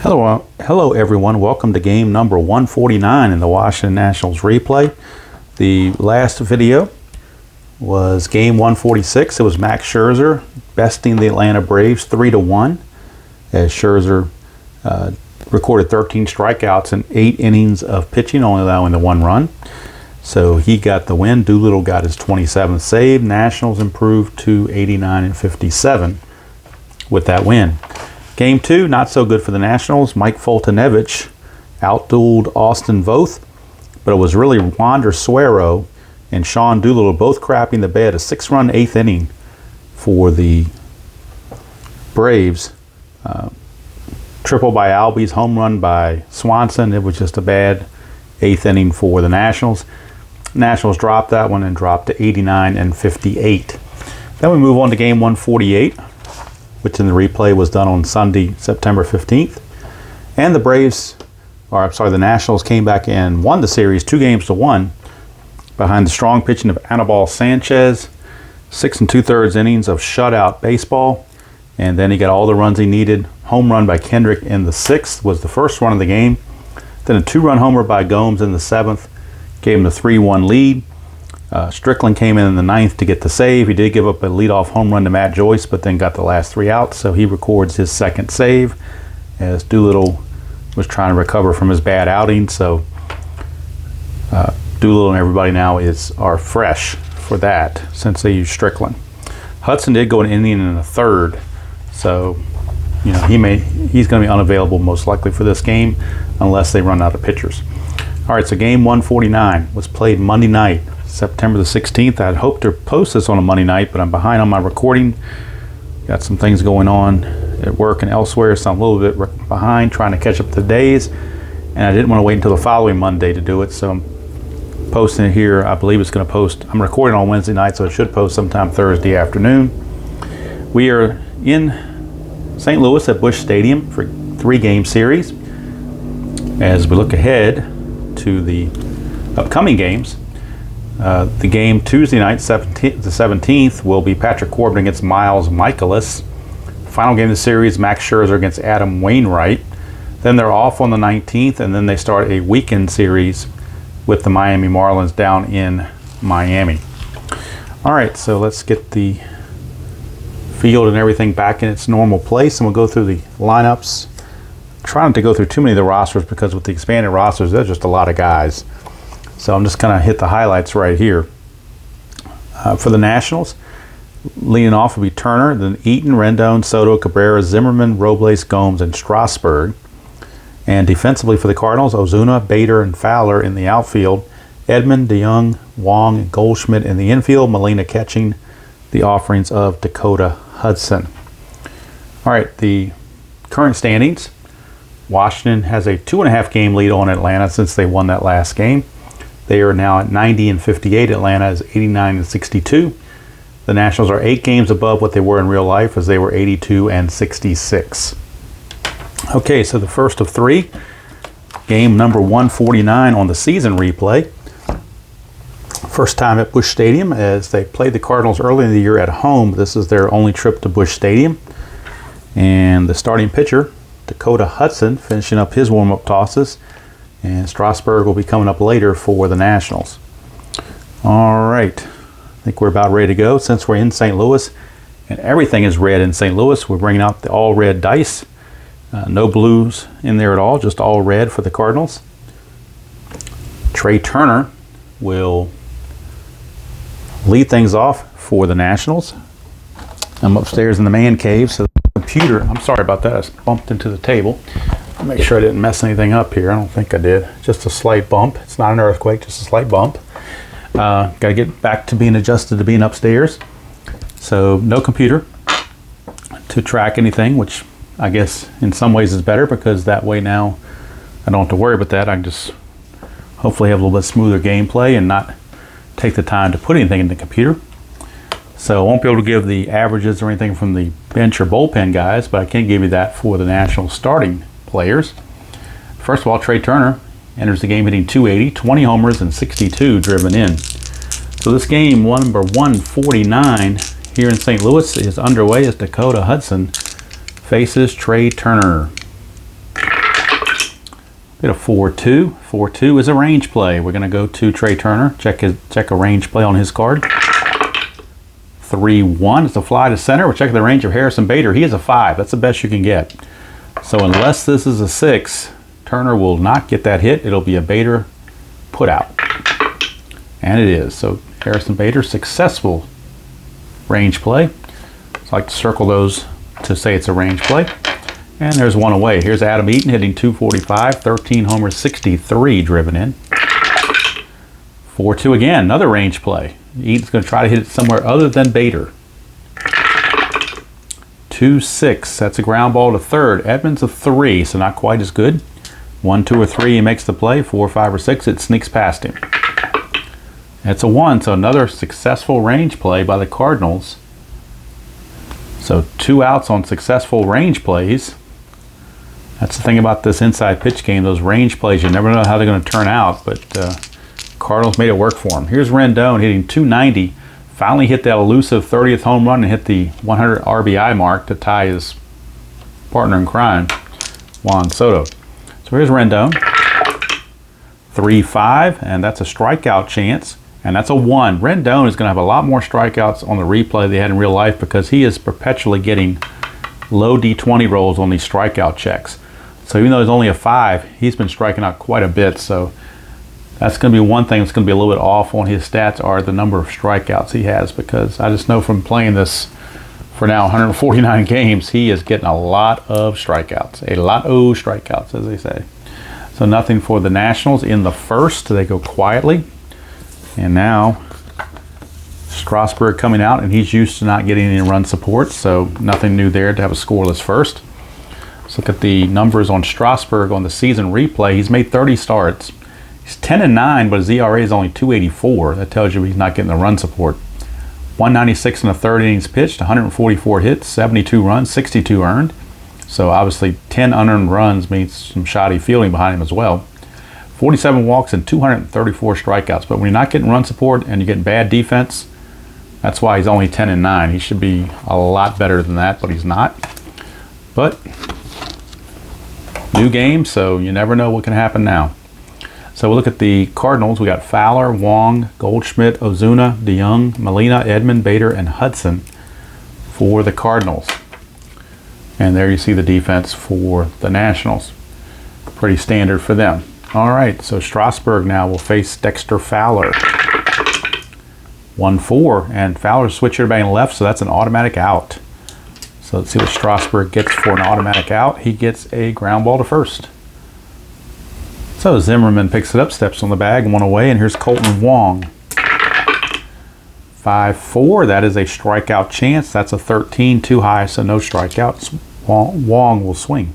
Hello everyone. Welcome to game number 149 in the Washington Nationals replay. The last video was game 146. It was Max Scherzer besting the Atlanta Braves 3-1 as Scherzer recorded 13 strikeouts in 8 innings of pitching, only allowing the 1 run. So he got the win. Doolittle got his 27th save. Nationals improved to 89 and 57 with that win. Game 2, not so good for the Nationals. Mike Foltynewicz outdueled Austin Voth, but it was really Wander Suero and Sean Doolittle both crapping the bed. A 6-run 8th inning for the Braves. Triple by Albies, home run by Swanson. It was just a bad 8th inning for the Nationals. Nationals dropped that one and dropped to 89 and 58. Then we move on to game 148. Which in the replay was done on Sunday, September 15th. And the Nationals came back and won the series 2-1 behind the strong pitching of Anibal Sanchez. 6 2/3 innings of shutout baseball. And then he got all the runs he needed. Home run by Kendrick in the 6th was the first run of the game. Then a 2-run homer by Gomes in the 7th gave him the 3-1 lead. Strickland came in the 9th to get the save. He did give up a leadoff home run to Matt Joyce, but then got the last 3 outs, so he records his 2nd save as Doolittle was trying to recover from his bad outing. So Doolittle and everybody now are fresh for that since they used Strickland. Hudson did go an inning in the 3rd, so he's going to be unavailable most likely for this game unless they run out of pitchers. All right, so game 149 was played Monday night, September the 16th. I'd hoped to post this on a Monday night, but I'm behind on my recording. Got some things going on at work and elsewhere, so I'm a little bit behind trying to catch up to the days. And I didn't want to wait until the following Monday to do it, so I'm posting it here. I believe it's going to post. I'm recording on Wednesday night, so it should post sometime Thursday afternoon. We are in St. Louis at Busch Stadium for 3-game series. As we look ahead to the upcoming games, the game Tuesday night, the 17th, will be Patrick Corbin against Miles Michaelis. Final game of the series, Max Scherzer against Adam Wainwright. Then they're off on the 19th, and then they start a weekend series with the Miami Marlins down in Miami. All right, so let's get the field and everything back in its normal place, and we'll go through the lineups. Trying not to go through too many of the rosters because with the expanded rosters, there's just a lot of guys. So I'm just going to hit the highlights right here. For the Nationals, leading off will be Turner, then Eaton, Rendon, Soto, Cabrera, Zimmerman, Robles, Gomes, and Strasburg. And defensively for the Cardinals, Ozuna, Bader, and Fowler in the outfield. Edman, DeYoung, Wong, and Goldschmidt in the infield. Molina catching the offerings of Dakota Hudson. All right, the current standings. Washington has a 2.5 game lead on Atlanta since they won that last game. They are now at 90 and 58. Atlanta is 89 and 62. The Nationals are 8 games above what they were in real life, as they were 82 and 66. Okay, so the first of 3, game number 149 on the season replay. First time at Busch Stadium, as they played the Cardinals early in the year at home. This is their only trip to Busch Stadium. And the starting pitcher, Dakota Hudson, finishing up his warm-up tosses. And Strasburg will be coming up later for the Nationals. All right, I think we're about ready to go. Since we're in St. Louis and everything is red in St. Louis, we're bringing out the all-red dice. No blues in there at all, just all red for the Cardinals. Trey Turner will lead things off for the Nationals. I'm upstairs in the man cave, so the computer, I'm sorry about that, I bumped into the table. I'll make sure I didn't mess anything up here. I don't think I did. Just a slight bump. It's not an earthquake, just a slight bump. Got to get back to being adjusted to being upstairs. So no computer to track anything, which I guess in some ways is better because that way now I don't have to worry about that. I can just hopefully have a little bit smoother gameplay and not take the time to put anything in the computer. So I won't be able to give the averages or anything from the bench or bullpen guys, but I can give you that for the National starting players. First of all, Trey Turner enters the game hitting .280, 20 homers and 62 driven in. So this game, number 149 here in St. Louis, is underway as Dakota Hudson faces Trey Turner. Get a 4-2. 4-2 is a range play. We're going to go to Trey Turner. Check a range play on his card. 3-1. It's a fly to center. We're checking the range of Harrison Bader. He is a 5. That's the best you can get. So unless this is a 6, Turner will not get that hit. It'll be a Bader put out. And it is. So Harrison Bader, successful range play. So I like to circle those to say it's a range play. And there's one away. Here's Adam Eaton hitting 245, 13 homers, 63 driven in. 4-2 again, another range play. Eaton's going to try to hit it somewhere other than Bader. 2-6, that's a ground ball to third. Edmonds a 3, so not quite as good. 1, 2, or 3, he makes the play. 4, 5, or 6, it sneaks past him. It's a 1, so another successful range play by the Cardinals. So 2 outs on successful range plays. That's the thing about this inside pitch game, those range plays, you never know how they're going to turn out, but Cardinals made it work for them. Here's Rendon hitting 290, finally hit that elusive 30th home run and hit the 100 RBI mark to tie his partner in crime, Juan Soto. So here's Rendon, 3-5, and that's a strikeout chance, and that's a 1. Rendon is going to have a lot more strikeouts on the replay than they had in real life because he is perpetually getting low D20 rolls on these strikeout checks. So even though he's only a 5, he's been striking out quite a bit. So that's going to be one thing that's going to be a little bit off on his stats are the number of strikeouts he has, because I just know from playing this for now 149 games, he is getting a lot of strikeouts. A lot of strikeouts, as they say. So nothing for the Nationals in the first. They go quietly. And now Strasburg coming out, and he's used to not getting any run support, so nothing new there to have a scoreless first. Let's look at the numbers on Strasburg on the season replay. He's made 30 starts. He's 10-9, but his ERA is only 2.84. That tells you he's not getting the run support. 196 in the third innings pitched, 144 hits, 72 runs, 62 earned. So obviously 10 unearned runs means some shoddy fielding behind him as well. 47 walks and 234 strikeouts. But when you're not getting run support and you're getting bad defense, that's why he's only 10-9. He should be a lot better than that, but he's not. But new game, so you never know what can happen now. So we'll look at the Cardinals. We got Fowler, Wong, Goldschmidt, Ozuna, DeYoung, Molina, Edman, Bader, and Hudson for the Cardinals. And there you see the defense for the Nationals. Pretty standard for them. All right, so Strasburg now will face Dexter Fowler. 1-4, and Fowler switcher batting left, so that's an automatic out. So let's see what Strasburg gets for an automatic out. He gets a ground ball to first. So Zimmerman picks it up, steps on the bag, 1 away, and here's Colton Wong. 5-4, that is a strikeout chance. That's a 13, too high, so no strikeouts. Wong will swing.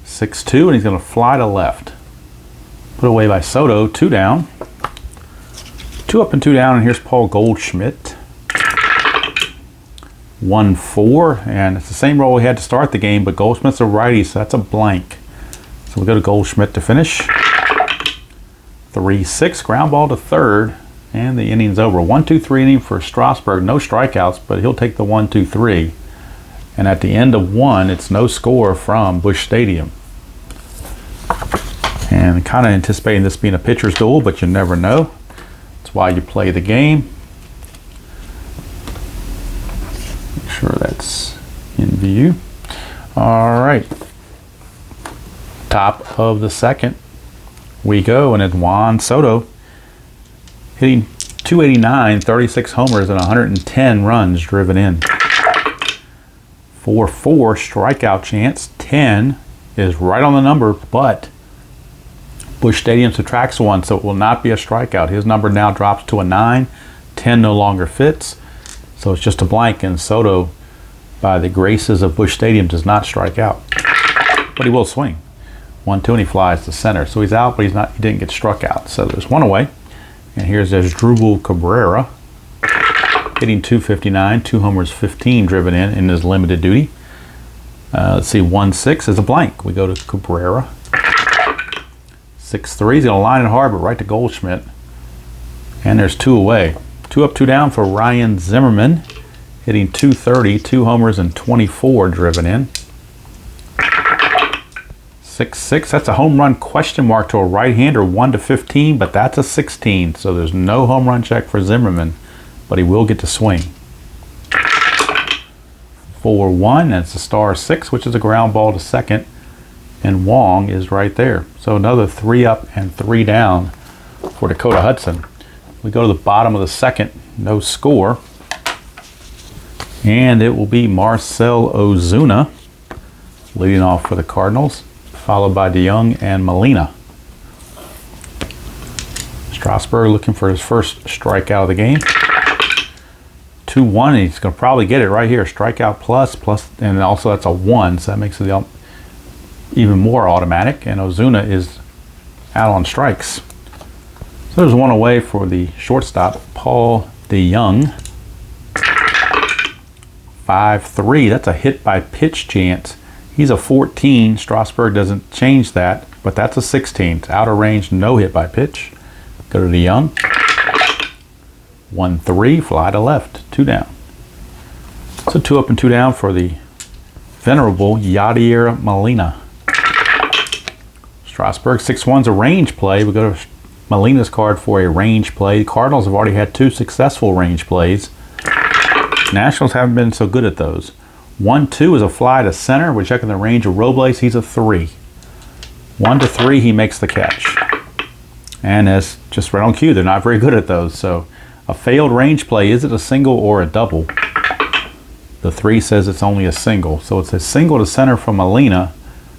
6-2, and he's going to fly to left. Put away by Soto, 2 down. 2 up and 2 down, and here's Paul Goldschmidt. 1-4, and it's the same role we had to start the game, but Goldschmidt's a righty, so that's a blank. So we'll go to Goldschmidt to finish. 3-6, ground ball to third, and the inning's over. 1-2-3 inning for Strasburg. No strikeouts, but he'll take the 1-2-3. And at the end of 1, it's no score from Busch Stadium. And kind of anticipating this being a pitcher's duel, but you never know. That's why you play the game. Make sure that's in view. All right. Top of the second we go, and it's Juan Soto hitting 289, 36 homers, and 110 runs driven in. 4-4 strikeout chance. 10 is right on the number, but Busch Stadium subtracts 1, so it will not be a strikeout. His number now drops to a 9. 10 no longer fits, so it's just a blank, and Soto, by the graces of Busch Stadium, does not strike out. But he will swing. 1-2, and he flies to center. So he's out, but he didn't get struck out. So there's 1 away. And here's Asdrubal Cabrera hitting 259, 2 homers, 15 driven in his limited duty. Let's see, 1-6 is a blank. We go to Cabrera. 6-3, he's going to line it hard, but right to Goldschmidt. And there's 2 away. 2 up, 2 down for Ryan Zimmerman, hitting 230, 2 homers, and 24 driven in. 6-6. That's a home run question mark to a right-hander, 1-15, but that's a 16. So there's no home run check for Zimmerman, but he will get to swing. 4-1. That's a star 6, which is a ground ball to second, and Wong is right there. So another 3 up and 3 down for Dakota Hudson. We go to the bottom of the second, no score, and it will be Marcell Ozuna leading off for the Cardinals, followed by DeYoung and Molina. Strasburg looking for his first strikeout of the game. 2-1, and he's going to probably get it right here. Strikeout plus, and also that's a 1, so that makes it even more automatic, and Ozuna is out on strikes. So there's one away for the shortstop, Paul DeYoung. 5-3, that's a hit by pitch chance. He's a 14. Strasburg doesn't change that, but that's a 16. It's out of range, no hit by pitch. Go to DeYoung. 1-3, fly to left, 2 down. So 2 up and 2 down for the venerable Yadier Molina. Strasburg, 6-1's a range play. We go to Molina's card for a range play. The Cardinals have already had 2 successful range plays. Nationals haven't been so good at those. 1-2 is a fly to center. We're checking the range of Robles. He's a 3. 1-3, he makes the catch. And as just right on cue, they're not very good at those. So a failed range play, is it a single or a double? The 3 says it's only a single. So it's a single to center from Molina,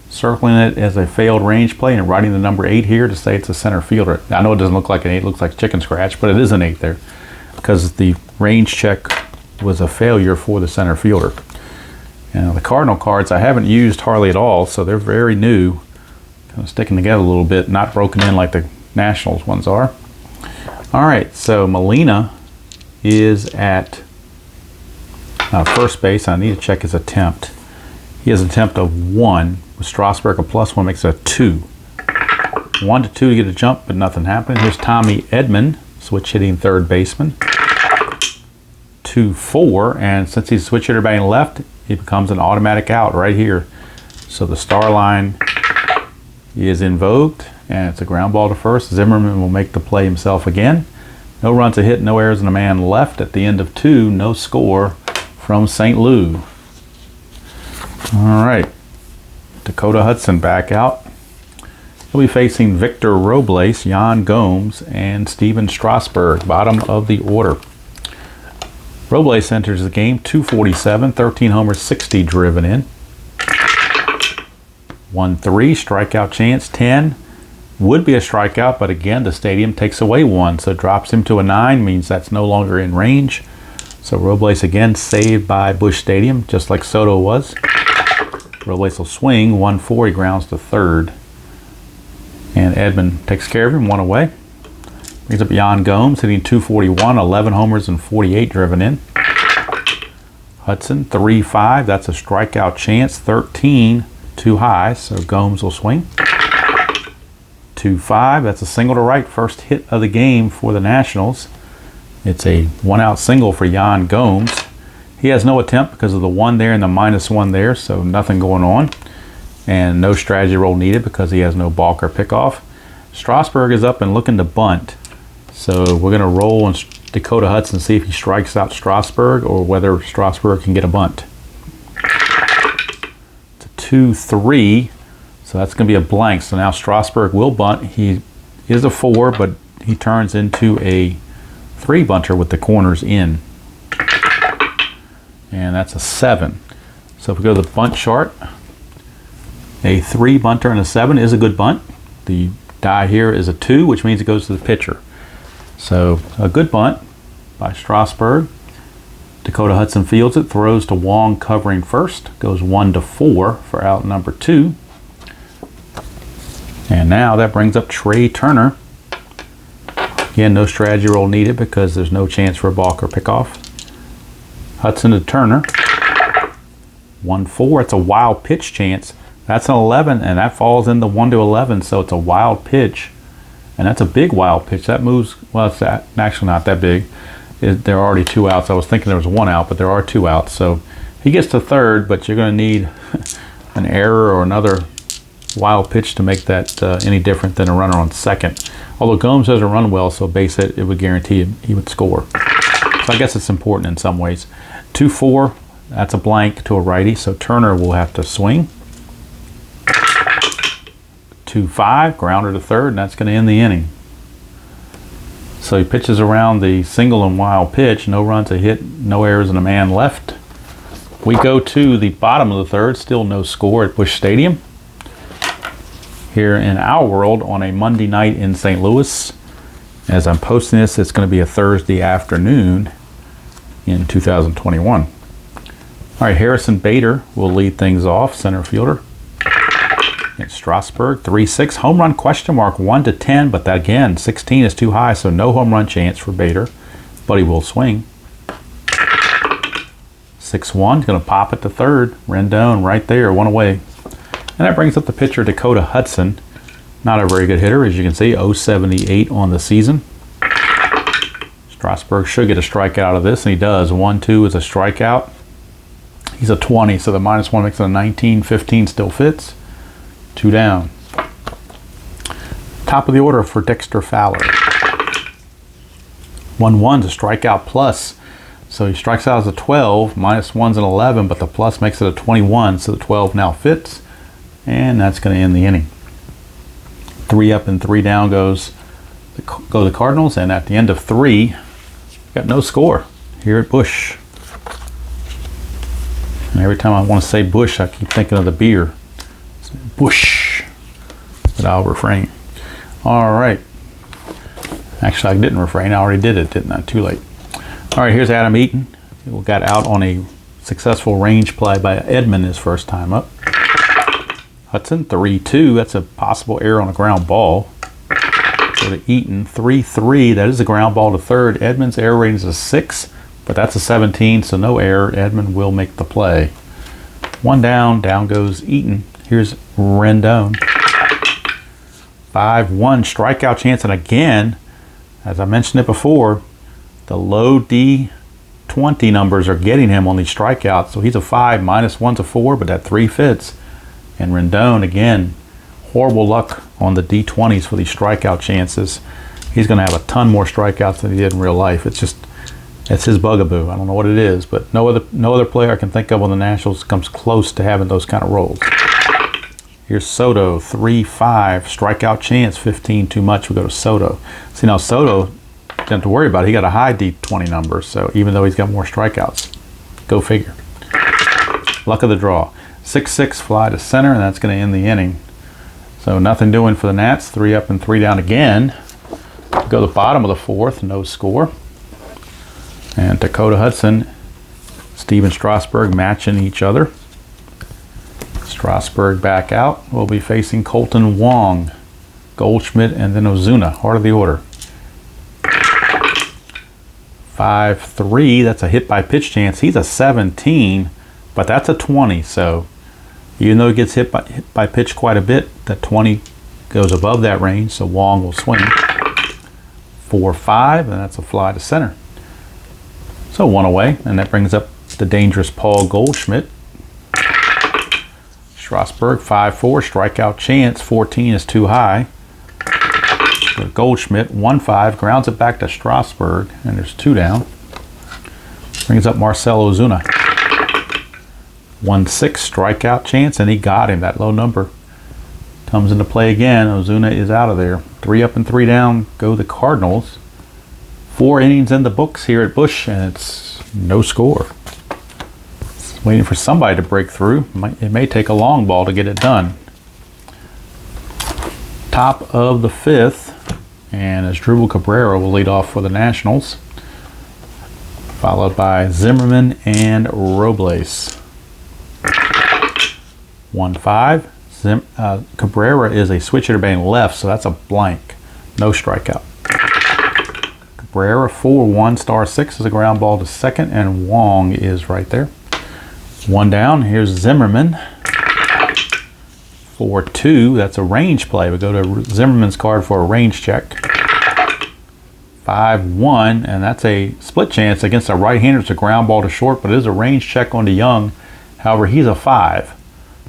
circling it as a failed range play and writing the number 8 here to say it's a center fielder. I know it doesn't look like an 8, it looks like chicken scratch, but it is an 8 there because the range check was a failure for the center fielder. And the Cardinal cards I haven't used hardly at all, so they're very new, kind of sticking together a little bit, not broken in like the Nationals ones are. All right, so Molina is at first base. I need to check his attempt. He has an attempt of 1. With Strasburg, a +1 makes it a 2. 1-2 to get a jump, but nothing happened. Here's Tommy Edman, switch hitting third baseman. 2-4, and since he's a switch hitter batting left, he becomes an automatic out right here. So the star line is invoked, and it's a ground ball to first. Zimmerman will make the play himself again. No runs a hit, no errors, and a man left at the end of 2. No score from St. Louis. All right, Dakota Hudson back out. He'll be facing Victor Robles, Yan Gomes, and Steven Strasburg, bottom of the order. Robles enters the game, 247, 13 homers, 60 driven in. 1-3, strikeout chance, 10. Would be a strikeout, but again, the stadium takes away 1, so drops him to a 9, means that's no longer in range. So Robles again saved by Busch Stadium, just like Soto was. Robles will swing, 1-4, he grounds to third. And Edman takes care of him, 1 away. Brings up Yan Gomes, hitting 241, 11 homers and 48 driven in. Hudson, 3-5, that's a strikeout chance, 13, too high, so Gomes will swing. 2-5, that's a single to right, first hit of the game for the Nationals. It's a 1-out single for Yan Gomes. He has no attempt because of the 1 there and the -1 there, so nothing going on. And no strategy roll needed because he has no balk or pickoff. Strasburg is up and looking to bunt. So we're going to roll on Dakota Hudson, see if he strikes out Strasburg or whether Strasburg can get a bunt. It's a 2-3, so that's going to be a blank. So now Strasburg will bunt. He is a 4, but he turns into a 3 bunter with the corners in. And that's a 7. So if we go to the bunt chart, a 3 bunter and a 7 is a good bunt. The die here is a 2, which means it goes to the pitcher. So a good bunt by Strasburg. Dakota Hudson fields it, throws to Wong covering first, goes 1-4 for out number 2. And now that brings up Trey Turner. Again, no strategy roll needed because there's no chance for a balk or pickoff. Hudson to Turner. 1-4, it's a wild pitch chance. That's an 11, and that falls in the 1-11, so it's a wild pitch. And that's a big wild pitch. That moves, well, it's actually not that big. There are already 2 outs. I was thinking there was 1 out, but there are 2 outs. So he gets to third, but you're going to need an error or another wild pitch to make that any different than a runner on second. Although Gomes doesn't run well, so base hit, it would guarantee he would score. So I guess it's important in some ways. 2-4, that's a blank to a righty, so Turner will have to swing. 2-5, grounder to third, and that's going to end the inning. So he pitches around the single and wild pitch, no runs, a hit, no errors, and a man left. We go to the bottom of the third, still no score at Busch Stadium. Here in our world on a Monday night in St. Louis. As I'm posting this, it's going to be a Thursday afternoon in 2021. All right, Harrison Bader will lead things off, center fielder. It's Strasburg, 3-6. Home run question mark, 1 to 10, but that, again, 16 is too high, so no home run chance for Bader, but he will swing. 6-1, going to pop it to third. Rendon right there, one away. And that brings up the pitcher Dakota Hudson. Not a very good hitter, as you can see, 0.78 on the season. Strasburg should get a strikeout out of this, and he does. 1-2 is a strikeout. He's a 20, so the -1 makes it a 19. 15 still fits. 2 down. Top of the order for Dexter Fowler. 1-1's a strikeout plus. So he strikes out as a 12, -1's an 11, but the plus makes it a 21, so the 12 now fits. And that's going to end the inning. 3 up and 3 down go the Cardinals, and at the end of 3, got no score here at Busch. And every time I want to say Busch, I keep thinking of the beer. Busch. But I'll refrain. All right. Actually, I didn't refrain. I already did it, didn't I? Too late. All right, here's Adam Eaton. He got out on a successful range play by Edman his first time up. Hudson, 3-2. That's a possible error on a ground ball. So to Eaton, 3-3. That is a ground ball to third. Edman's error rating is a 6, but that's a 17, so no error. Edman will make the play. 1 down. Down goes Eaton. Here's Rendon. 5-1. Strikeout chance, and again, as I mentioned it before, the low D20 numbers are getting him on these strikeouts. So he's a 5, -1's a 4, but that 3 fits. And Rendon, again, horrible luck on the D20s for these strikeout chances. He's going to have a ton more strikeouts than he did in real life. It's his bugaboo. I don't know what it is, but no other player I can think of on the Nationals comes close to having those kind of roles. Here's Soto, 3-5, strikeout chance, 15 too much. We go to Soto. See, now Soto, don't have to worry about it. He got a high D20 number, so even though he's got more strikeouts, go figure. Luck of the draw. 6-6, fly to center, and that's going to end the inning. So nothing doing for the Nats. 3 up and 3 down again. Go to the bottom of the 4th, no score. And Dakota Hudson, Steven Strasburg matching each other. Strasburg back out. We'll be facing Colton Wong, Goldschmidt, and then Ozuna, heart of the order. 5-3, that's a hit by pitch chance. He's a 17, but that's a 20, so even though he gets hit by pitch quite a bit, that 20 goes above that range, so Wong will swing. 4-5, and that's a fly to center. So 1 away, and that brings up the dangerous Paul Goldschmidt. Strasburg, 5-4, strikeout chance, 14 is too high. Goldschmidt, 1-5, grounds it back to Strasburg, and there's 2 down. Brings up Marcell Ozuna. 1-6, strikeout chance, and he got him. That low number comes into play again. Ozuna is out of there. 3 up and 3 down go the Cardinals. 4 innings in the books here at Busch, and it's no score. It's waiting for somebody to break through. It may take a long ball to get it done. Top of the 5th, and Asdrubal Cabrera will lead off for the Nationals, followed by Zimmerman and Robles. 1-5. Cabrera is a switch hitter batting left, so that's a blank. No strikeout. Cabrera, 4-1, star 6 is a ground ball to second, and Wong is right there. 1 down. Here's Zimmerman. 4-2. That's a range play. We go to Zimmerman's card for a range check. 5-1, and that's a split chance against a right-hander. It's a ground ball to short, but it is a range check on to Young. However, he's a 5.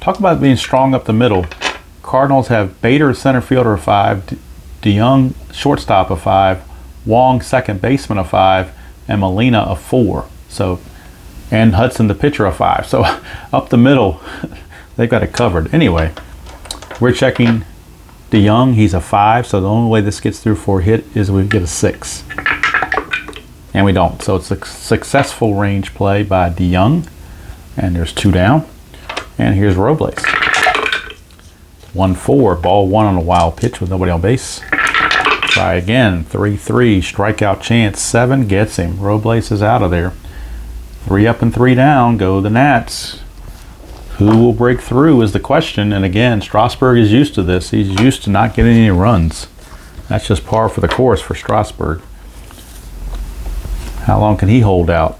Talk about being strong up the middle. Cardinals have Bader center fielder of 5, DeYoung shortstop of 5, Wong second baseman of 5, and Molina of 4. So, and Hudson the pitcher of 5. So up the middle, they've got it covered. Anyway, we're checking DeYoung. He's a 5. So the only way this gets through for a hit is we get a 6. And we don't. So it's a successful range play by DeYoung. And there's 2 down. And here's Robles. 1-4, ball 1 on a wild pitch with nobody on base. Try again. 3-3, strikeout chance. 7 gets him. Robles is out of there. 3 up and 3 down. Go the Nats. Who will break through is the question. And again, Strasburg is used to this. He's used to not getting any runs. That's just par for the course for Strasburg. How long can he hold out?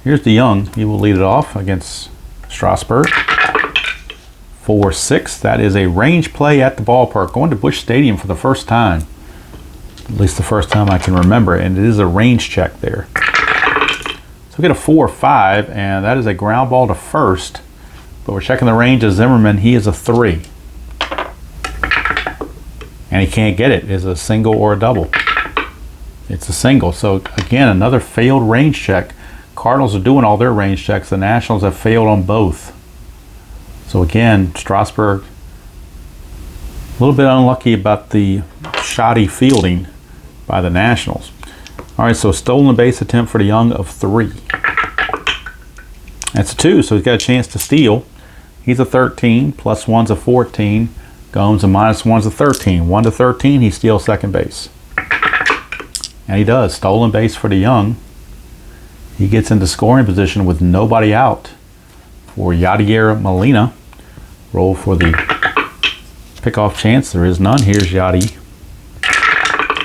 Here's DeYoung. He will lead it off against Strasburg. 4-6. That is a range play at the ballpark. Going to Busch Stadium for the first time. At least the first time I can remember. And it is a range check there. So we get a 4-5. And that is a ground ball to first. But we're checking the range of Zimmerman. He is a 3. And he can't get it. It's a single or a double. It's a single. So again, another failed range check. Cardinals are doing all their range checks. The Nationals have failed on both. So again, Strasburg, a little bit unlucky about the shoddy fielding by the Nationals. All right, so stolen base attempt for DeYoung of 3. That's a 2, so he's got a chance to steal. He's a 13, plus 1's a 14. Gomes a minus 1's a 13. 1 to 13, he steals second base. And he does. Stolen base for DeYoung. He gets into scoring position with nobody out for Yadier Molina. Roll for the pickoff chance. There is none. Here's Yadi.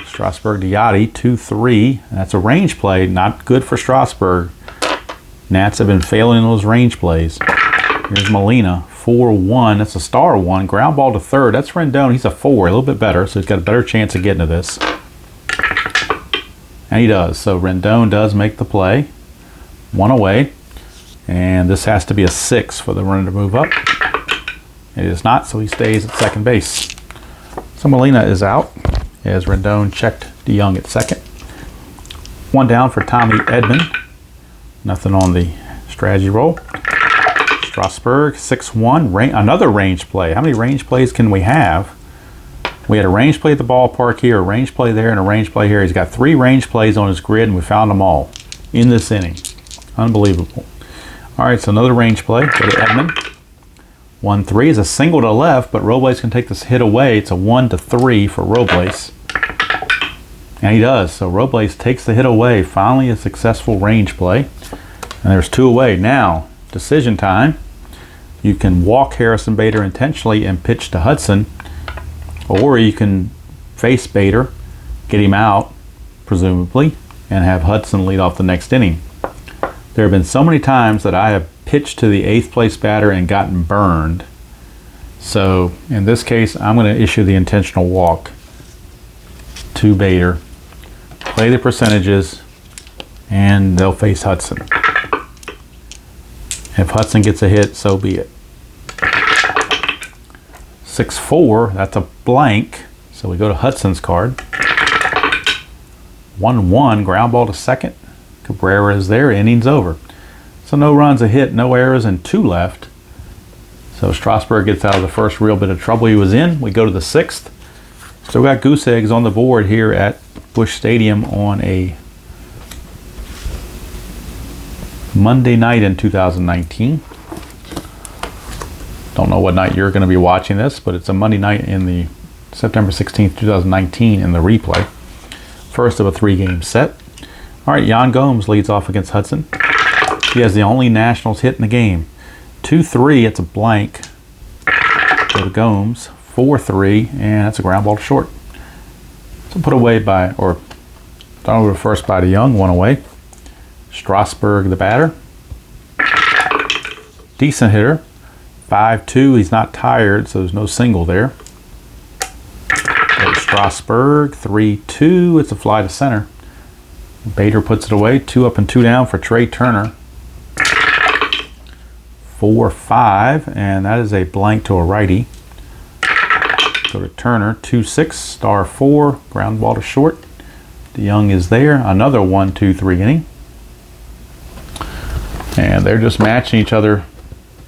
Strasburg to Yadi. 2-3. That's a range play. Not good for Strasburg. Nats have been failing those range plays. Here's Molina. 4-1. That's a star 1. Ground ball to third. That's Rendon. He's a 4. A little bit better. So he's got a better chance of getting to this. And he does. So Rendon does make the play. 1 away. And this has to be a 6 for the runner to move up. It is not, so he stays at second base. So Molina is out as Rendon checked DeYoung at second. 1 down for Tommy Edman. Nothing on the strategy roll. Strasburg, 6-1. Another range play. How many range plays can we have? We had a range play at the ballpark here, a range play there, and a range play here. He's got 3 range plays on his grid, and we found them all in this inning. Unbelievable. All right, so another range play. Go to Edman. 1-3 is a single to left, but Robles can take this hit away. It's a 1-3 for Robles. And he does. So Robles takes the hit away. Finally a successful range play. And there's 2 away. Now, decision time. You can walk Harrison Bader intentionally and pitch to Hudson. Or you can face Bader, get him out, presumably, and have Hudson lead off the next inning. There have been so many times that I have pitched to the 8th place batter and gotten burned. So in this case, I'm going to issue the intentional walk to Bader, play the percentages, and they'll face Hudson. If Hudson gets a hit, so be it. 6-4, that's a blank. So we go to Hudson's card. 1-1, ground ball to second. Cabrera is there, inning's over. So no runs, a hit, no errors, and 2 left. So Strasburg gets out of the first real bit of trouble he was in. We go to the 6th. Still got goose eggs on the board here at Busch Stadium on a Monday night in 2019. Don't know what night you're going to be watching this, but it's a Monday night in the September 16th, 2019 in the replay. First of a 3-game set. All right, Yan Gomes leads off against Hudson. He has the only Nationals hit in the game. 2-3, it's a blank. Go to Gomes. 4-3, and that's a ground ball to short. So put away by, or thrown over first by DeYoung, 1 away. Strasburg, the batter. Decent hitter. 5-2, he's not tired, so there's no single there. Strasburg, 3-2, it's a fly to center. Bader puts it away, 2 up and 2 down for Trey Turner. 4-5, and that is a blank to a righty. Go to Turner, 2-6, star 4, ground ball to short. DeYoung is there. Another 1-2-3 inning. And they're just matching each other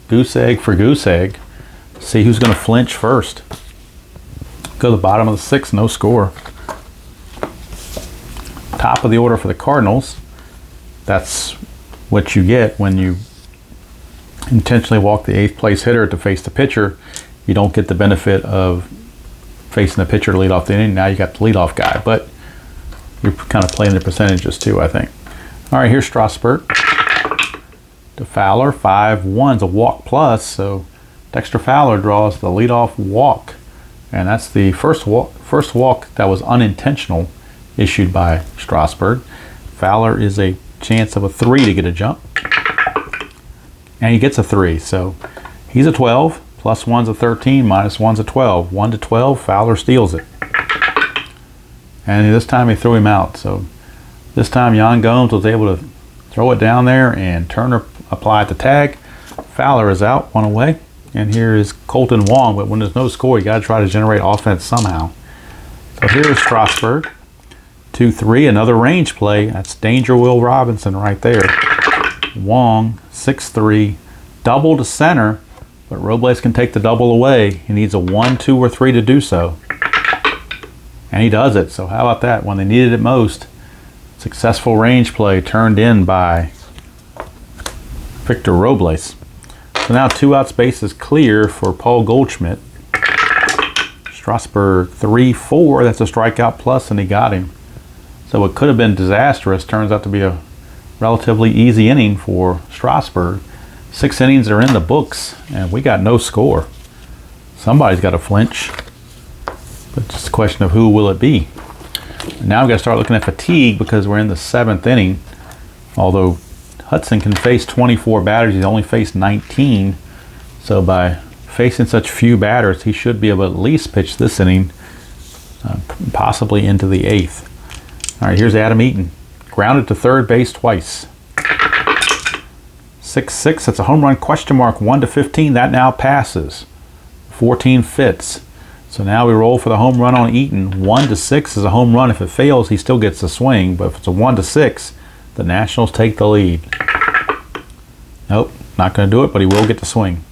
goose egg for goose egg. See who's going to flinch first. Go to the bottom of the 6th, no score. Top of the order for the Cardinals. That's what you get when you intentionally walk the 8th place hitter to face the pitcher. You don't get the benefit of facing the pitcher to lead off the inning. Now you got the leadoff guy, but you're kind of playing the percentages too, I think. All right, here's Strasburg. To Fowler, 5-1's a walk plus, so Dexter Fowler draws the leadoff walk, and that's the first walk that was unintentional issued by Strasburg. Fowler is a chance of a 3 to get a jump, and he gets a 3, so he's a 12. Plus 1's a 13, minus 1's a 12. 1 to 12, Fowler steals it. And this time he threw him out. So this time Yan Gomes was able to throw it down there and Turner applied the tag. Fowler is out, 1 away. And here is Colton Wong, but when there's no score, you got to try to generate offense somehow. So here's Strasburg. 2-3, another range play. That's Danger Will Robinson right there. Wong, 6-3, double to center. But Robles can take the double away. He needs a 1, 2, or 3 to do so. And he does it. So how about that? When they needed it most, successful range play turned in by Victor Robles. So now 2 outs, base is clear for Paul Goldschmidt. Strasburg 3-4. That's a strikeout plus, and he got him. So it could have been disastrous. Turns out to be a relatively easy inning for Strasburg. 6 innings are in the books, and we got no score. Somebody's got to flinch, but just a question of who will it be. And now we've got to start looking at fatigue because we're in the 7th inning. Although Hudson can face 24 batters, he's only faced 19. So by facing such few batters, he should be able to at least pitch this inning, possibly into the 8th. All right, here's Adam Eaton. Grounded to third base twice. 6-6, that's a home run, question mark, 1 to 15. That now passes. 14 fits. So now we roll for the home run on Eaton. 1 to 6 is a home run. If it fails, he still gets the swing. But if it's a 1 to 6, the Nationals take the lead. Nope, not going to do it, but he will get the swing.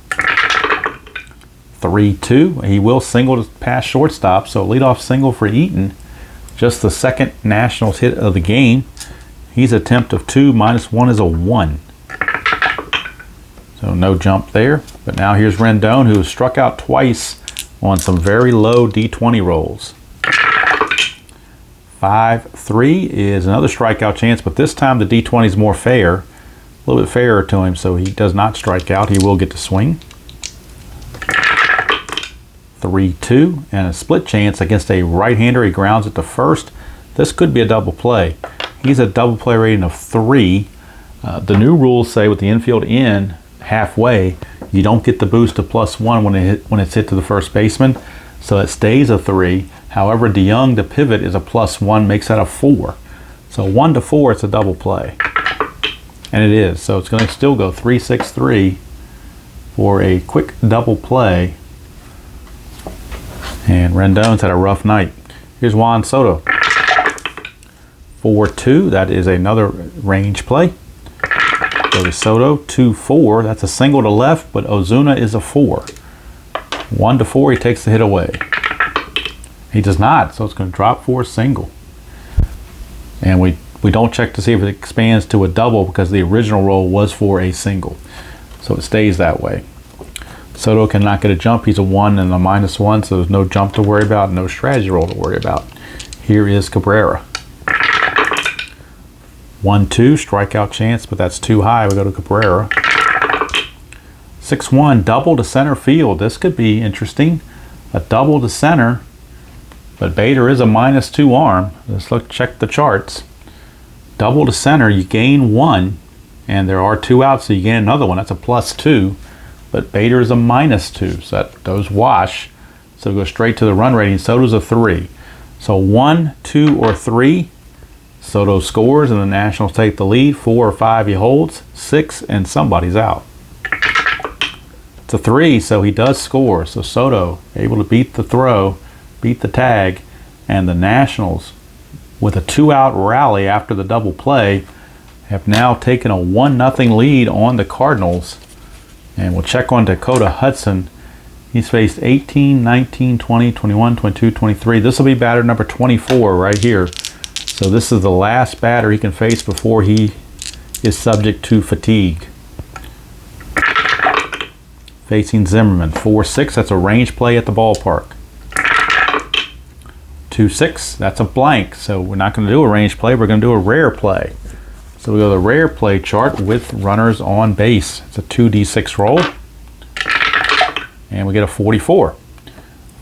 3-2, he will single to past shortstop. So leadoff single for Eaton. Just the 2nd Nationals hit of the game. He's attempt of 2, minus 1 is a 1. So no jump there. But now here's Rendon, who has struck out twice on some very low D20 rolls. 5-3 is another strikeout chance, but this time the D20 is more fair. A little bit fairer to him, so he does not strike out. He will get to swing. 3-2, and a split chance against a right-hander. He grounds it to first. This could be a double play. He's a double play rating of 3. The new rules say with the infield in halfway, you don't get the boost of +1 when it's hit to the first baseman, so it stays a 3. However, DeYoung, the pivot, is a +1, makes that a 4. So 1 to 4, it's a double play, and it is. So it's going to still go 3-6-3 for a quick double play. And Rendon's had a rough night. Here's Juan Soto. 4-2, that is another range play. Go to Soto, 2-4. That's a single to left, but Ozuna is a 4. 1 to 4, he takes the hit away. He does not, so it's going to drop for a single. And we don't check to see if it expands to a double because the original roll was for a single. So it stays that way. Soto cannot get a jump. He's a 1 and a -1, so there's no jump to worry about, no strategy roll to worry about. Here is Cabrera. 1-2, strikeout chance, but that's too high. We go to Cabrera. 6-1, double to center field. This could be interesting. A double to center, but Bader is a -2 arm. Let's check the charts. Double to center, you gain 1, and there are 2 outs, so you gain another one. That's a +2, but Bader is a -2, so those wash. So go straight to the run rating. Soto's a 3. So 1, 2, or 3. Soto scores and the Nationals take the lead. 4 or 5 he holds. 6 and somebody's out. It's a 3, so he does score. So Soto able to beat the throw, beat the tag, and the Nationals, with a 2-out rally after the double play, have now taken a 1-0 lead on the Cardinals. And we'll check on Dakota Hudson. He's faced 18, 19, 20, 21, 22, 23. This will be batter number 24 right here. So this is the last batter he can face before he is subject to fatigue. Facing Zimmerman, 4-6, that's a range play at the ballpark. 2-6, that's a blank, so we're not going to do a range play, we're going to do a rare play. So we go to the rare play chart with runners on base. It's a 2d6 roll, and we get a 44.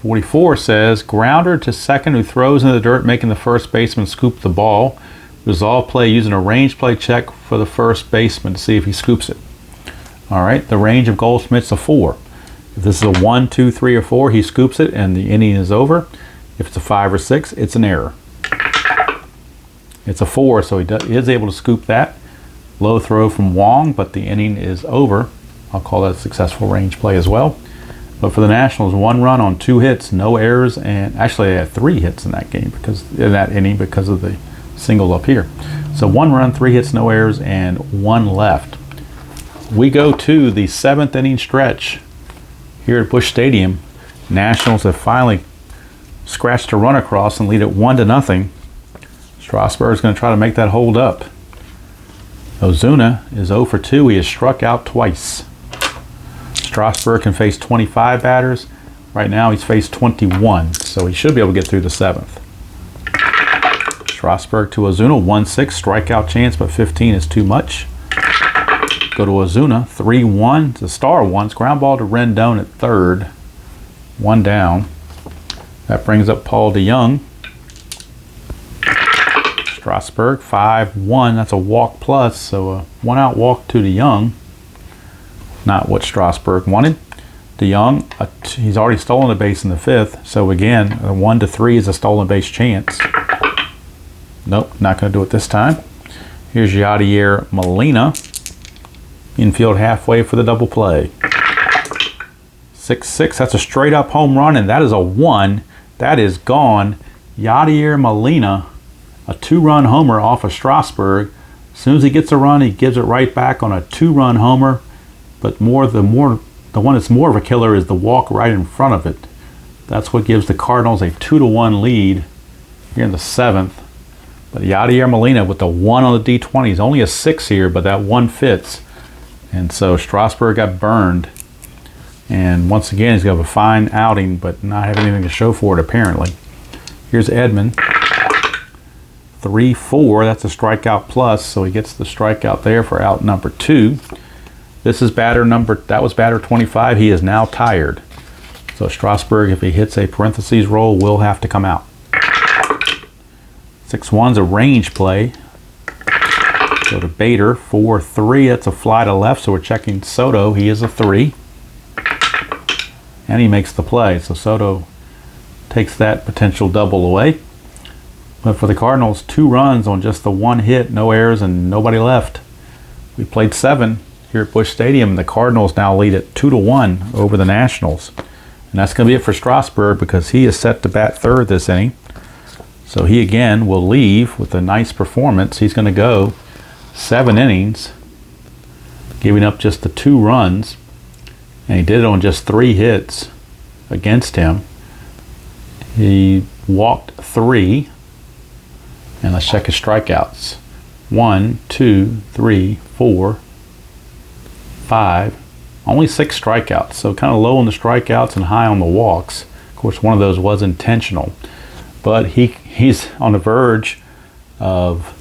44 says, grounder to second who throws in the dirt, making the first baseman scoop the ball. Resolve play using a range play check for the first baseman to see if he scoops it. All right, the range of Goldschmidt's a 4. If this is a 1, 2, 3, or 4, he scoops it and the inning is over. If it's a 5 or 6, it's an error. It's a 4, so he is able to scoop that. Low throw from Wong, but the inning is over. I'll call that a successful range play as well. But for the Nationals, 1 run on 2 hits, no errors, and actually they had 3 hits in that game in that inning because of the single up here. So 1 run, 3 hits, no errors, and 1 left. We go to the 7th inning stretch here at Busch Stadium. Nationals have finally scratched a run across and lead it 1-0. Strasburg is going to try to make that hold up. Ozuna is 0 for 2. He has struck out twice. Strasburg can face 25 batters. Right now he's faced 21, so he should be able to get through the 7th. Strasburg to Ozuna, 1-6, strikeout chance, but 15 is too much. Go to Ozuna, 3-1, it's a star ones, ground ball to Rendon at third, 1 down. That brings up Paul DeYoung. Strasburg, 5-1, that's a walk plus, so a 1-out walk to DeYoung. Not what Strasburg wanted. DeYoung, he's already stolen a base in the 5th, so again, a 1-3 is a stolen base chance. Nope, not going to do it this time. Here's Yadier Molina. Infield halfway for the double play. 6-6, that's a straight up home run, and that is a 1. That is gone. Yadier Molina, a 2-run homer off of Strasburg. As soon as he gets a run, he gives it right back on a 2-run homer. But the one that's more of a killer is the walk right in front of it. That's what gives the Cardinals a 2-1 lead here in the 7th. But Yadier Molina with the 1 on the D20 is only a 6 here, but that 1 fits. And so Strasburg got burned. And once again, he's going to have a fine outing, but not have anything to show for it, apparently. Here's Edman. 3-4, that's a strikeout plus, so he gets the strikeout there for out number 2. This is that was batter 25. He is now tired. So Strasburg, if he hits a parentheses roll, will have to come out. 6-1's a range play. Go to Bader, 4-3, that's a fly to left, so we're checking Soto. He is a 3. And he makes the play, so Soto takes that potential double away. But for the Cardinals, 2 runs on just the 1 hit, no errors, and nobody left. We played 7 here at Busch Stadium, and the Cardinals now lead at 2-1 over the Nationals. And that's going to be it for Strasburg because he is set to bat third this inning. So he again will leave with a nice performance. He's going to go 7 innings, giving up just the 2 runs. And he did it on just 3 hits against him. He walked 3. And let's check his strikeouts. 1, 2, 3, 4, 5. Only 6 strikeouts. So kind of low on the strikeouts and high on the walks. Of course, one of those was intentional. But he's on the verge of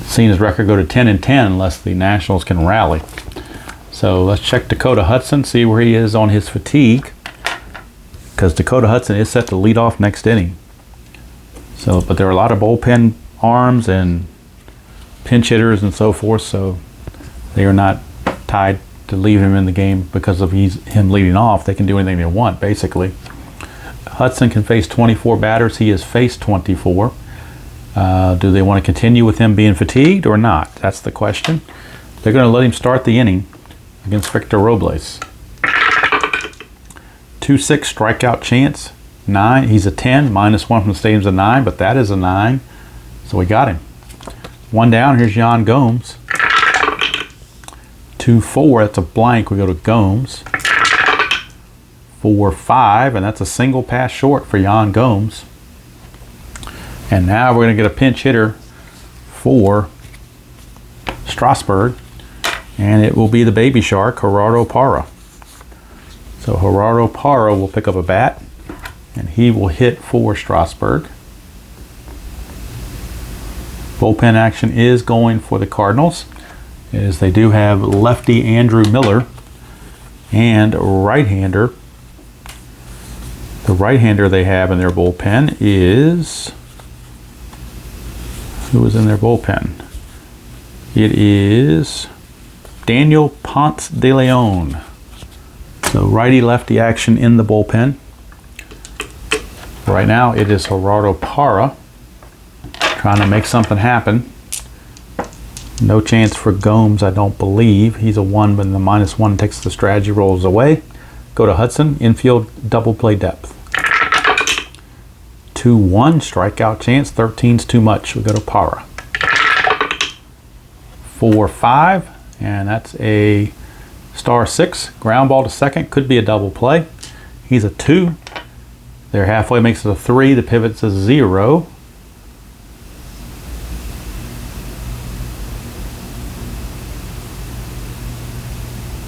seeing his record go to 10-10 unless the Nationals can rally. So let's check Dakota Hudson, see where he is on his fatigue, because Dakota Hudson is set to lead off next inning. So, but there are a lot of bullpen arms and pinch hitters and so forth, so they are not tied to leave him in the game because of him leading off. They can do anything they want, basically. Hudson can face 24 batters. He has faced 24. Do they want to continue with him being fatigued or not? That's the question. They're going to let him start the inning. against Victor Robles. 2-6 strikeout chance. 9. He's a 10. -1 from the stadium's a 9, but that is a 9. So we got him. 1 down. Here's Yan Gomes. 2-4. That's a blank. We go to Gomes. 4-5, and that's a single pass short for Yan Gomes. And now we're going to get a pinch hitter for Strasburg, and it will be the baby shark, Gerardo Parra. So Gerardo Parra will pick up a bat, and he will hit for Strasburg. Bullpen action is going for the Cardinals, as they do have lefty Andrew Miller and right-hander. The right-hander they have in their bullpen is... Who is in their bullpen? It is Daniel Ponce de Leon. So righty-lefty action in the bullpen. Right now it is Gerardo Parra trying to make something happen. No chance for Gomes, I don't believe. He's a 1, but the -1 takes the strategy, rolls away. Go to Hudson, infield double play depth. 2-1 strikeout chance. 13's too much. We go to Parra. 4-5, and that's a star 6. Ground ball to second. Could be a double play. He's a 2. There halfway makes it a 3. The pivot's a 0.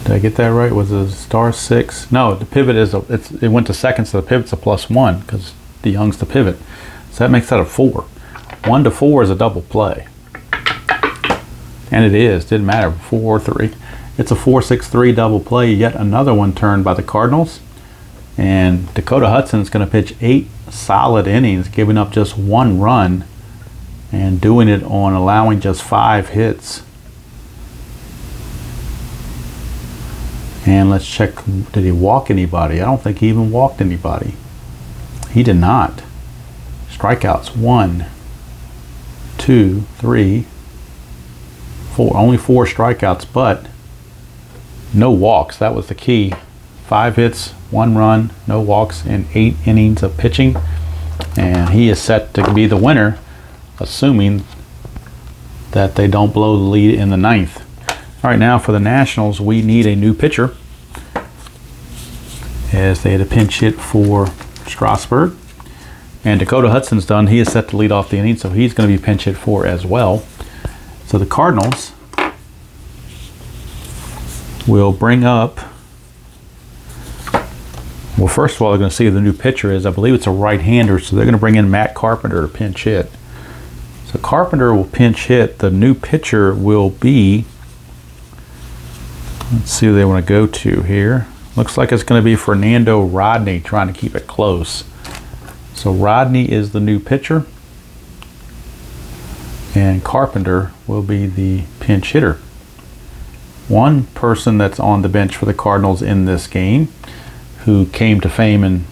Did I get that right? Was it a star 6? No, the pivot is it went to second, so the pivot's a +1 because the Young's the pivot. So that makes that a 4. 1 to 4 is a double play. And it is. Didn't matter. 4 or 3. It's a 4-6-3 double play. Yet another one turned by the Cardinals. And Dakota Hudson is going to pitch 8 solid innings, giving up just 1 run, and doing it on allowing just 5 hits. And let's check, did he walk anybody? I don't think he even walked anybody. He did not. Strikeouts, 1, 2, 3, 4. Only 4 strikeouts, but no walks. That was the key. 5 hits, 1 run, no walks in 8 innings of pitching. And he is set to be the winner, assuming that they don't blow the lead in the 9th. All right, now for the Nationals, we need a new pitcher, as they had a pinch hit for Strasburg. And Dakota Hudson's done. He is set to lead off the inning, so he's going to be pinch hit for as well. So the Cardinals will bring up, well, first of all, they're going to see who the new pitcher is. I believe it's a right-hander, so they're going to bring in Matt Carpenter to pinch hit. So Carpenter will pinch hit. The new pitcher will be, let's see who they want to go to here. Looks like it's going to be Fernando Rodney, trying to keep it close. So Rodney is the new pitcher, and Carpenter will be the pinch hitter. One person that's on the bench for the Cardinals in this game, who came to fame in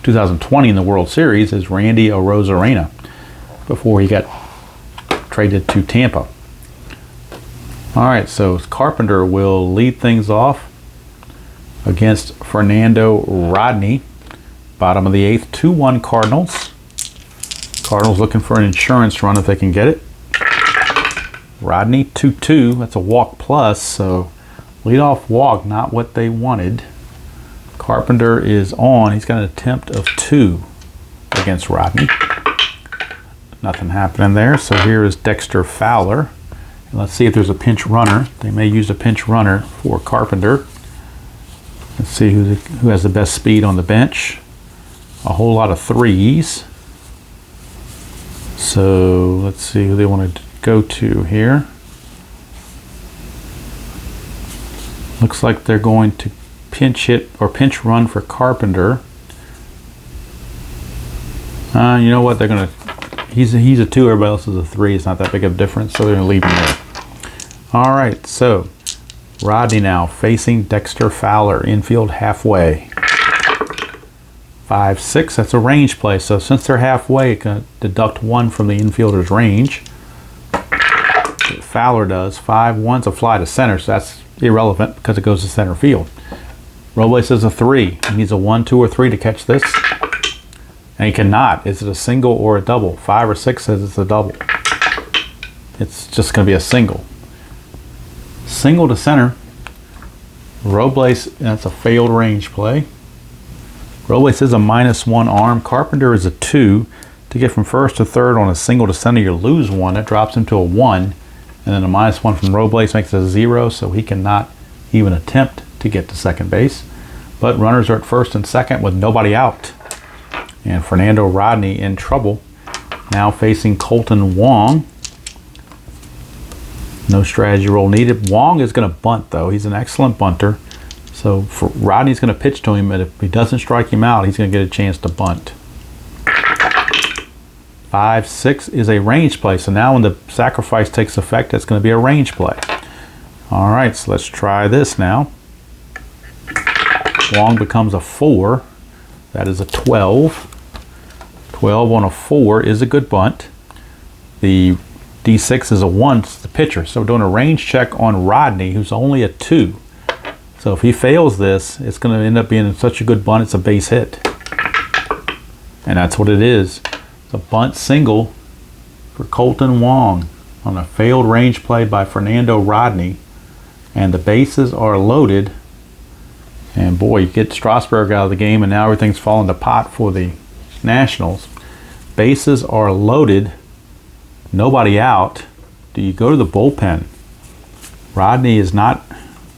2020 in the World Series, is Randy Arozarena, before he got traded to Tampa. All right, so Carpenter will lead things off against Fernando Rodney. Bottom of the 8th, 2-1 Cardinals. Cardinals looking for an insurance run if they can get it. Rodney, 2-2. That's a walk plus, so leadoff walk, not what they wanted. Carpenter is on. He's got an attempt of 2 against Rodney. Nothing happening there, so here is Dexter Fowler. And let's see if there's a pinch runner. They may use a pinch runner for Carpenter. Let's see who has the best speed on the bench. A whole lot of 3s. So let's see who they want to go to here. Looks like they're going to pinch hit or pinch run for Carpenter. You know what? They're gonna. He's a 2. Everybody else is a 3. It's not that big of a difference, so they're gonna leave him there. All right. So Rodney now facing Dexter Fowler, infield halfway. 5-6. That's a range play. So since they're halfway, it can deduct 1 from the infielder's range. Fowler does. 5-1's a fly to center, so that's irrelevant because it goes to center field. Robles is a 3. He needs a 1, 2, or 3 to catch this. And he cannot. Is it a single or a double? 5 or 6 says it's a double. It's just going to be a single. Single to center. Robles, that's a failed range play. Robles is a -1 arm. Carpenter is a 2. To get from first to third on a single to center, you lose 1. That drops him to a 1. And then a -1 from Robles makes it a 0, so he cannot even attempt to get to second base. But runners are at first and second with nobody out. And Fernando Rodney in trouble. Now facing Colton Wong. No strategy roll needed. Wong is going to bunt, though. He's an excellent bunter. So Rodney's going to pitch to him, and if he doesn't strike him out, he's going to get a chance to bunt. 5-6 is a range play. So now when the sacrifice takes effect, it's going to be a range play. All right, so let's try this now. Wong becomes a 4. That is a 12. 12 on a 4 is a good bunt. The D6 is a 1, it's the pitcher. So we're doing a range check on Rodney, who's only a 2. So if he fails this, it's going to end up being such a good bunt, it's a base hit. And that's what it is. It's a bunt single for Colton Wong on a failed range play by Fernando Rodney. And the bases are loaded. And boy, you get Strasburg out of the game, and now everything's falling to pot for the Nationals. Bases are loaded. Nobody out. Do you go to the bullpen? Rodney is not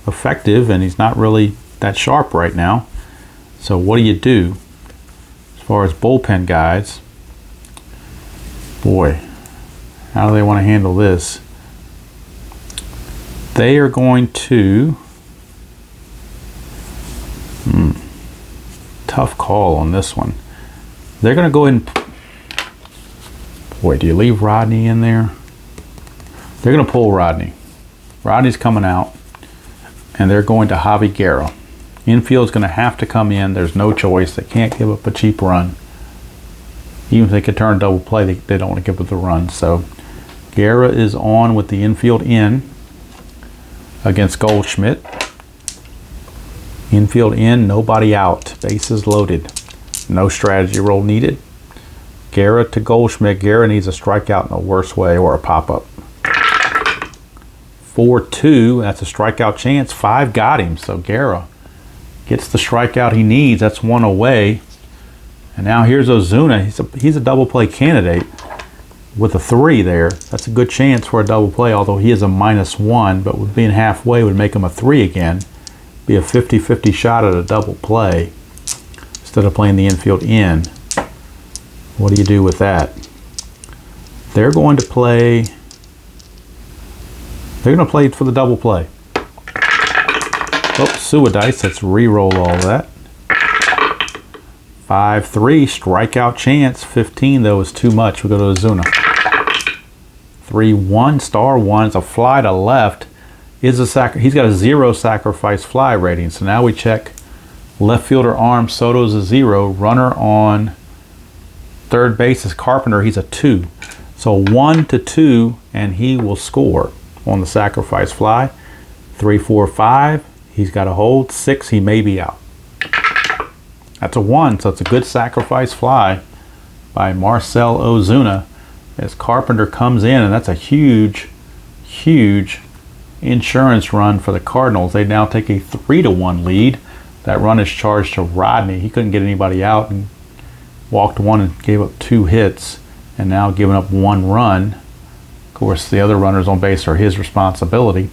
effective, and he's not really that sharp right now. So what do you do as far as bullpen guys? Boy, how do they want to handle this? They are going to... tough call on this one. They're going to go ahead and... Boy, do you leave Rodney in there? They're going to pull Rodney. Rodney's coming out, and they're going to Javi Guerra. Infield's going to have to come in. There's no choice. They can't give up a cheap run. Even if they could turn double play, they don't want to give up the run. So Guerra is on with the infield in against Goldschmidt. Infield in, nobody out. Bases loaded. No strategy roll needed. Guerra to Goldschmidt. Guerra needs a strikeout in the worst way or a pop-up. 4-2, that's a strikeout chance. 5 got him, so Guerra gets the strikeout he needs. That's 1 away. And now here's Ozuna. He's a double play candidate with a 3 there. That's a good chance for a double play, although he is a -1, but with being halfway would make him a 3 again. Be a 50-50 shot at a double play instead of playing the infield in. What do you do with that? They're going to play for the double play. Oh, Suadice, let's re-roll all that. 5-3, strikeout chance. 15 though is too much. We go to Ozuna. 3-1, star 1. It's a fly to left. He's got a 0 sacrifice fly rating. So now we check left fielder arm. Soto's a 0. Runner on third base is Carpenter. He's a 2. So 1 to 2, and he will score on the sacrifice fly. 3, 4, 5. He's got a hold. 6, he may be out. That's a 1, so it's a good sacrifice fly by Marcell Ozuna as Carpenter comes in, and that's a huge, huge insurance run for the Cardinals. They now take a 3-1 lead. That run is charged to Rodney. He couldn't get anybody out and walked 1 and gave up 2 hits, and now giving up 1 run. Of course, the other runners on base are his responsibility.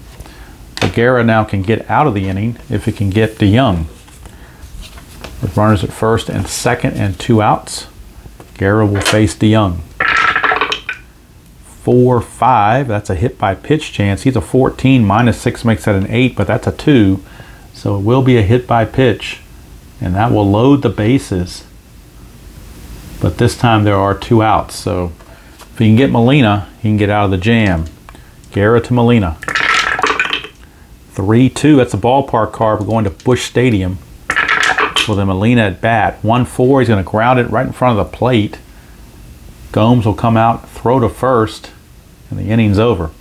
Guerra now can get out of the inning if he can get DeYoung. With runners at first and second and 2 outs, Guerra will face DeYoung. 4-5, that's a hit by pitch chance. He's a 14, -6 makes that an 8, but that's a 2. So it will be a hit by pitch, and that will load the bases. But this time there are 2 outs, so if he can get Molina, he can get out of the jam. Guerra to Molina. 3-2, that's a ballpark card. We're going to Busch Stadium with a Molina at bat. 1-4, he's going to ground it right in front of the plate. Gomes will come out, throw to first, and the inning's over.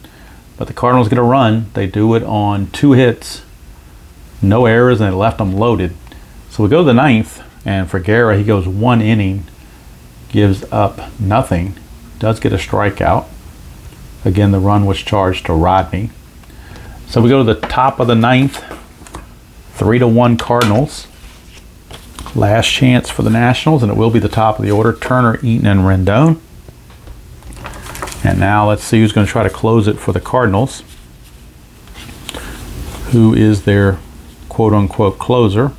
but the Cardinals get a run. They do it on 2 hits, no errors, and they left them loaded. So we go to the 9th, and for Guerra, he goes 1 inning, gives up nothing, does get a strikeout. Again, the run was charged to Rodney. So we go to the top of the 9th, 3-1 Cardinals. Last chance for the Nationals, and it will be the top of the order. Turner, Eaton, and Rendon. And now let's see who's going to try to close it for the Cardinals. Who is their quote-unquote closer?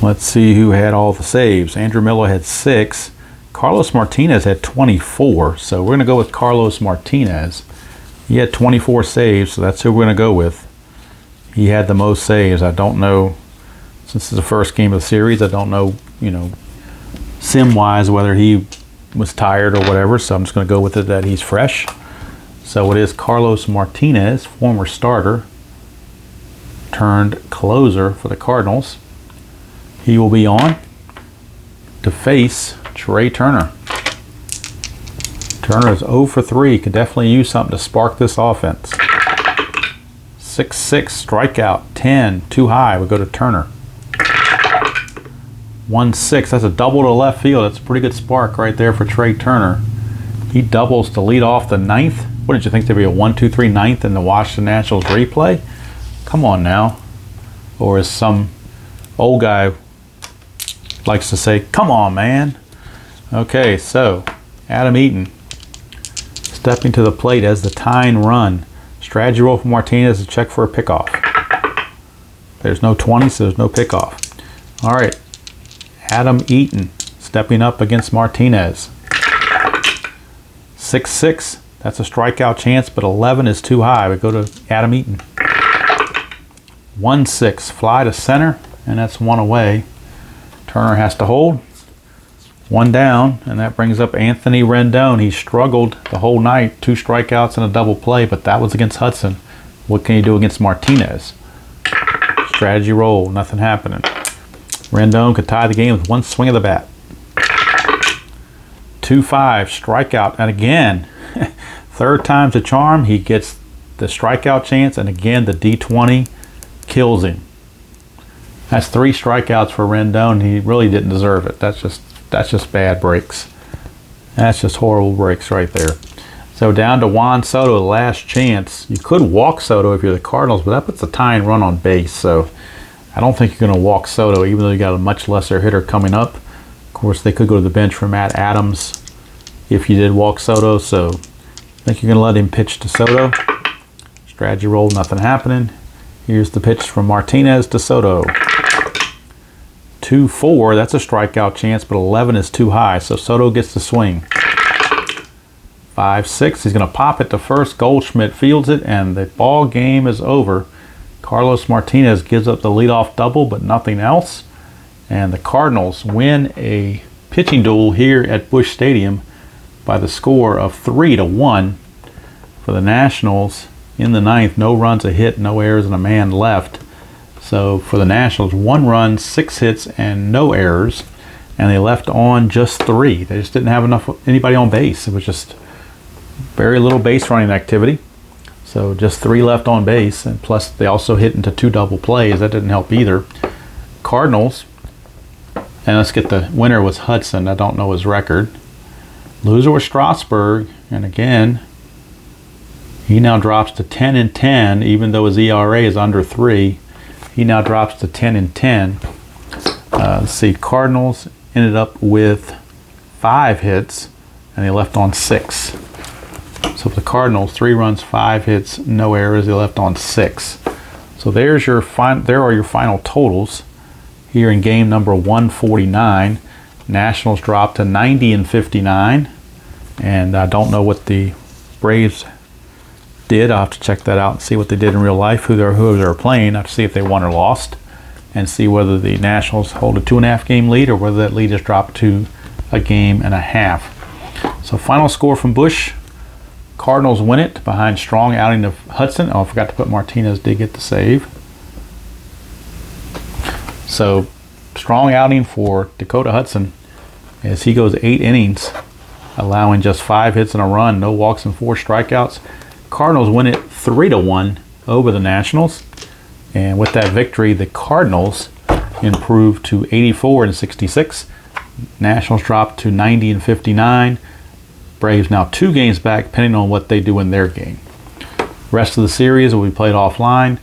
Let's see who had all the saves. Andrew Miller had 6. Carlos Martinez had 24. So we're going to go with Carlos Martinez. He had 24 saves, so that's who we're going to go with. He had the most saves. I don't know, since it's the first game of the series, I don't know, sim-wise whether he was tired or whatever, so I'm just going to go with it that he's fresh. So it is Carlos Martinez, former starter, turned closer for the Cardinals. He will be on to face Trey Turner. Turner is 0 for 3. Could definitely use something to spark this offense. 6-6, strikeout, 10, too high. We go to Turner. 1-6, that's a double to left field. That's a pretty good spark right there for Trey Turner. He doubles to lead off the 9th. What did you think? There'd be a 1-2-3 9th in the Washington Nationals replay? Come on now. Or as some old guy likes to say, come on, man. Okay, so Adam Eaton stepping to the plate as the tying run. Strategy roll for Martinez to check for a pickoff. There's no 20, so there's no pickoff. All right, Adam Eaton stepping up against Martinez. 6-6, that's a strikeout chance, but 11 is too high. We go to Adam Eaton. 1-6, fly to center, and that's 1 away. Turner has to hold. 1 down, and that brings up Anthony Rendon. He struggled the whole night, 2 strikeouts and a double play, but that was against Hudson. What can you do against Martinez? Strategy roll, nothing happening. Rendon could tie the game with 1 swing of the bat. 2-5, strikeout, and again, 3rd time's a charm. He gets the strikeout chance, and again, the D20 kills him. That's 3 strikeouts for Rendon. He really didn't deserve it. That's just bad breaks. That's just horrible breaks right there. So down to Juan Soto, the last chance. You could walk Soto if you're the Cardinals, but that puts the tying run on base. So I don't think you're going to walk Soto, even though you got a much lesser hitter coming up. Of course, they could go to the bench for Matt Adams if you did walk Soto. So I think you're going to let him pitch to Soto. Strategy roll, nothing happening. Here's the pitch from Martinez to Soto. 2-4, that's a strikeout chance, but 11 is too high, so Soto gets the swing. 5-6, he's going to pop it to first. Goldschmidt fields it, and the ball game is over. Carlos Martinez gives up the leadoff double, but nothing else. And the Cardinals win a pitching duel here at Busch Stadium by the score of 3-1 for the Nationals in the 9th. No runs, a hit, no errors, and a man left. So for the Nationals, 1 run, 6 hits, and no errors, and they left on just 3. They just didn't have anybody on base. It was just very little base running activity. So just 3 left on base, and plus they also hit into 2 double plays. That didn't help either. Cardinals, and let's get the winner was Hudson. I don't know his record. Loser was Strasburg, and again, he now drops to 10-10, even though his ERA is under 3. He now drops to 10-10. Let's see, Cardinals ended up with 5 hits, and they left on 6. So for the Cardinals, 3 runs, 5 hits, no errors. They left on 6. So there are your final totals here in game number 149. Nationals dropped to 90-59, and I don't know what the Braves did. I'll have to check that out and see what they did in real life, who they were playing. I have to see if they won or lost, and see whether the Nationals hold a 2.5 game lead or whether that lead has dropped to a game and a half. So final score from Busch: Cardinals win it behind strong outing of Hudson. Oh, I forgot to put Martinez did get the save. So strong outing for Dakota Hudson as he goes 8 innings allowing just 5 hits and a run, no walks and 4 strikeouts. Cardinals win it 3-1 over the Nationals. And with that victory, the Cardinals improved to 84-66. Nationals dropped to 90-59. Braves now 2 games back, depending on what they do in their game. Rest of the series will be played offline.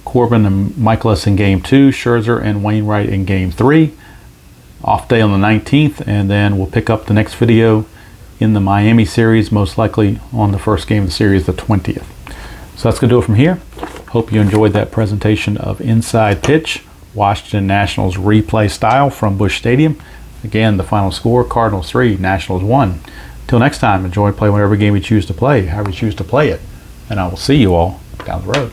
Corbin and Michaelis in Game 2, Scherzer and Wainwright in Game 3. Off day on the 19th, and then we'll pick up the next video in the Miami series, most likely on the first game of the series, the 20th. So that's going to do it from here. Hope you enjoyed that presentation of Inside Pitch, Washington Nationals replay style from Busch Stadium. Again, the final score, Cardinals 3, Nationals 1. Till next time, enjoy playing whatever game you choose to play, however you choose to play it. And I will see you all down the road.